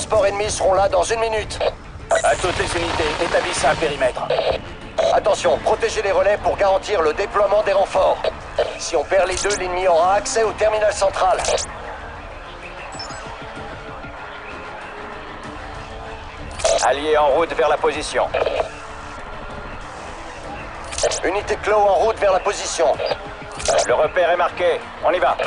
transports ennemis seront là dans 1 minute. À toutes les unités, établissez un périmètre. Attention, protégez les relais pour garantir le déploiement des renforts. Si on perd les deux, l'ennemi aura accès au terminal central. Alliés en route vers la position. Unité Claw en route vers la position. Le repère est marqué. On y va.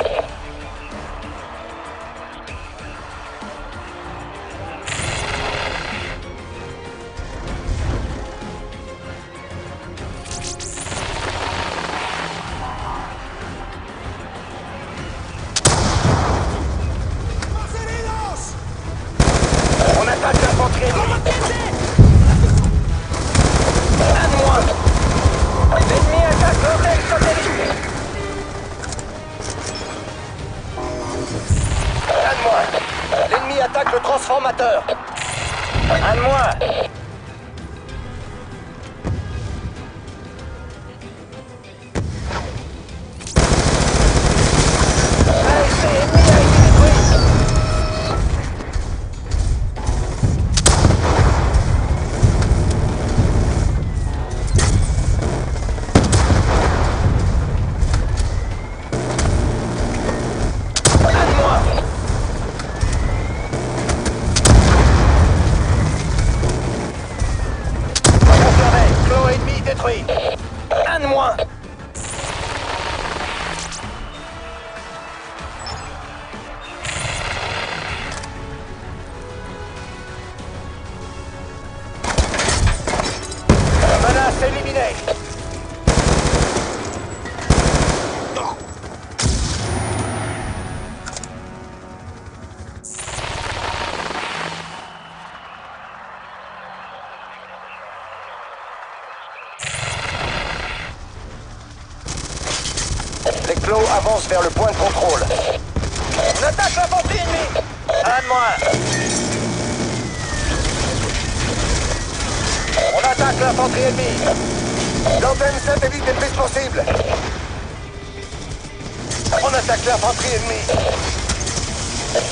On attaque l'infanterie ennemie. Un de moins. L'ennemi attaque l'hôtel satellite. Un de moins. L'ennemi attaque le transformateur. Un de moins. Un de moins. Menace éliminée. Les Claws avancent vers le point de contrôle. On attaque l'infanterie ennemie. Un de moins. On attaque l'infanterie ennemie. L'antenne satellite est prise pour cible. On attaque l'infanterie ennemie.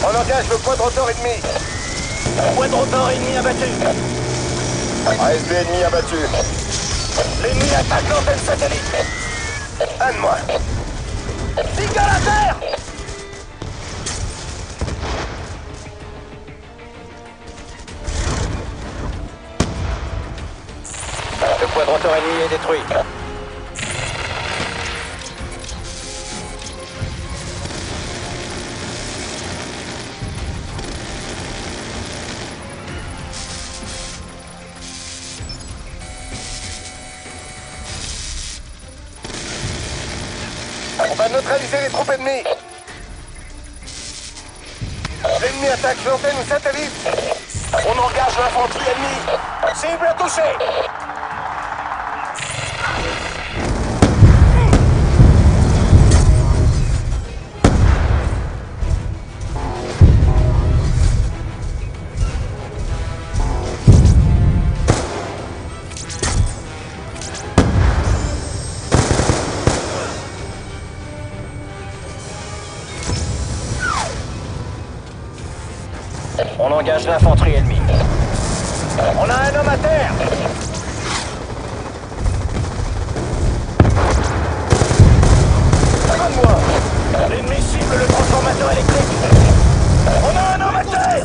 On engage le point de rotor ennemi. Point de rotor ennemi abattu. ASB ennemi abattu. L'ennemi attaque l'antenne satellite. Un de moins. Tigre à la terre. Le point de rotor ennemi est détruit. On va neutraliser les troupes ennemies. L'ennemi attaque l'antenne satellite. On engage l'infanterie ennemie. Cible touchée. On engage l'infanterie ennemie. On a un homme à terre. Prends-moi. L'ennemi cible le transformateur électrique. On a un homme à terre.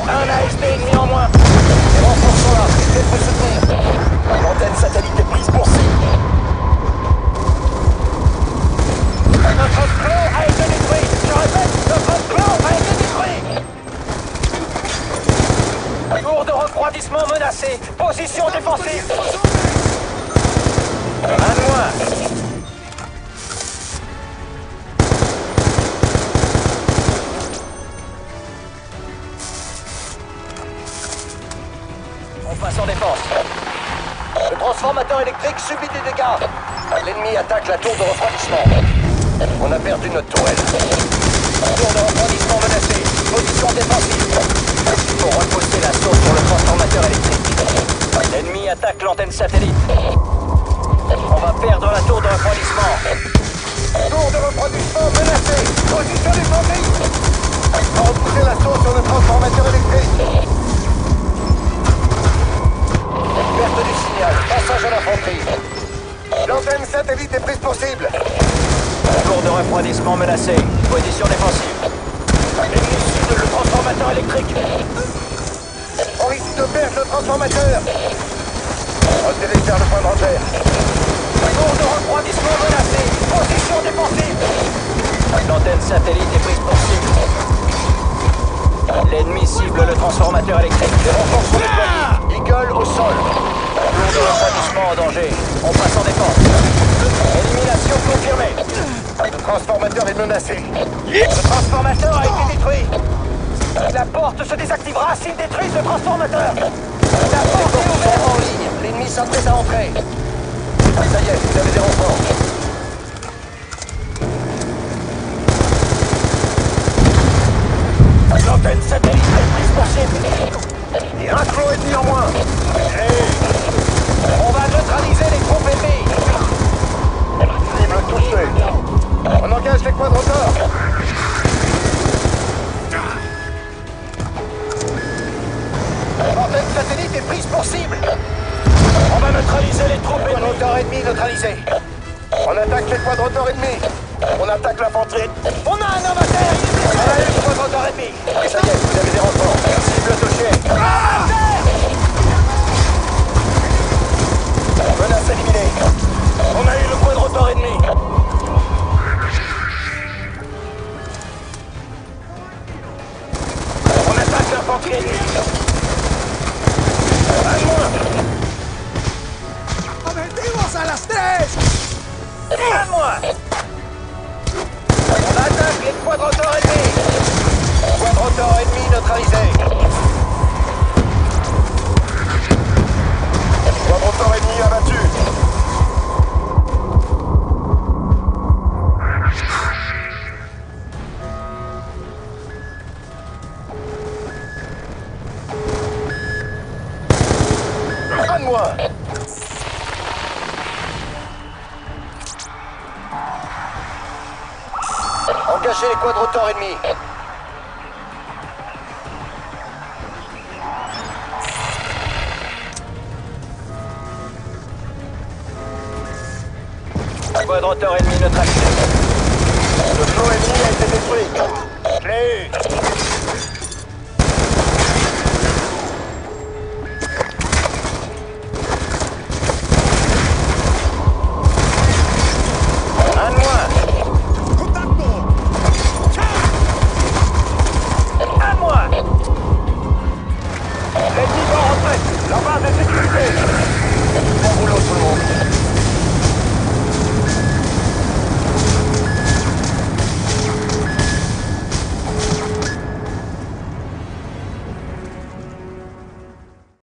Un ASP ennemi en moins. Les renforts sont là. Prêtez pour soutenir. L'antenne satellite est prise pour cible. Notre clan a été détruit. Je répète, notre clan a été détruit. Tour de refroidissement menacé. Position défensive. Un de moins. On passe en défense. Le transformateur électrique subit des dégâts. L'ennemi attaque la tour de refroidissement. On a perdu notre tourelle. Tour de refroidissement menacé. Position défensive. Il faut reposter l'assaut sur le transformateur électrique. L'ennemi attaque l'antenne satellite. On va perdre la tour de refroidissement. Tour de refroidissement menacée. Position défensive. satellite est prise pour cible. Tour de refroidissement menacé. Position défensive. Ennemi cible le transformateur électrique. On risque de perdre le transformateur. Retirez vers le point de repère. Tour de refroidissement menacé. Position défensive. L'antenne satellite est prise pour cible. L'ennemi cible le transformateur électrique. Les renforts sont déployés. Eagle au sol. Tour de refroidissement en danger. On passe en défense. Élimination confirmée. Le transformateur est menacé. Le transformateur a été détruit. La porte se désactivera s'ils détruisent le transformateur. La porte est ouverte. En ligne. L'ennemi s'apprête à entrer. Ça y est, vous avez des renforts. L'antenne satellite est prise pour cible. Et un clos ennemi en moins. On va neutraliser les troupes ennemies. Cible touchée. On engage les quadroteurs. L'antenne satellite est prise pour cible. On va neutraliser les troupes ennemies. Quadroteurs ennemis neutralisés. On attaque les quadroteurs ennemis. On attaque l'infanterie. On a un homme à terre. Il est blessé. Le quadrotteur ennemi. Et ça y est, vous avez des renforts. Cible touchée. À terre. Menace éliminée. On a eu le quadrotteur ennemi. On attaque l'infanterie ennemie. À moi. ¡Objetivos a las 3! À moi. On attaque les quadroteurs ennemis. Quadroteurs ennemis neutralisés. Quadroteurs ennemis abattus. À moi. Engagez les quadroteurs ennemis. Quadrotteur ennemi neutralisé.